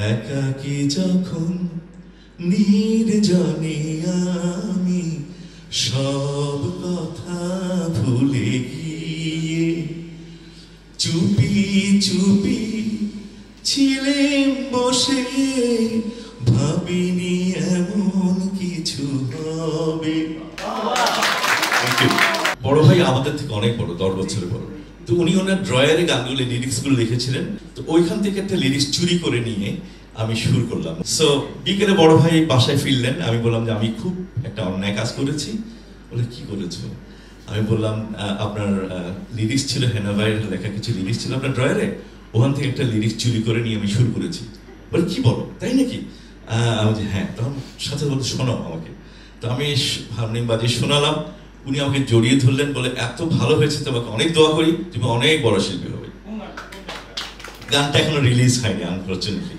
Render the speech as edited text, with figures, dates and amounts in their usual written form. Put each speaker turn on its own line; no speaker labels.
একাকী যখন নির্জনে আমি সব কথা ভুলে গিয়ে চুপি চুপি ছিলেম বসে, ভাবিনি এমন কিছু হবে। বড় ভাই আমাদের থেকে অনেক বড়, 10 বছরের বড়। তো উনি ওনার ড্রয়ারে গানগুলো লিরিক্সগুলো লিখেছিলেন, তো ওইখান থেকে একটা লিরিক্স চুরি করে নিয়ে আমি সুর করলাম। সো বিকেলে বড় ভাই বাসায় ফিরলেন, আমি বললাম যে আমি খুব একটা অন্যায় কাজ করেছি। বলে কি করেছো? আমি বললাম আপনার লিরিক্স ছিল, হেনা ভাইয়ের লেখা কিছু লিরিক্স ছিল আপনার ড্রয়ারে, ওখান থেকে একটা লিরিক্স চুরি করে নিয়ে আমি সুর করেছি। বলে কি বলো, তাই নাকি? আমি যে হ্যাঁ। তখন সাথে বলতে শোনাও আমাকে। তো আমি হারমোনিয়াম বাজিয়ে শোনালাম, উনি আমাকে জড়িয়ে ধরলেন, বলে এত ভালো হয়েছে, তোমাকে অনেক দোয়া করি, তুমি অনেক বড় শিল্পী হবে। গানটা এখনো রিলিজ হয়নি আনফরচুনেটলি।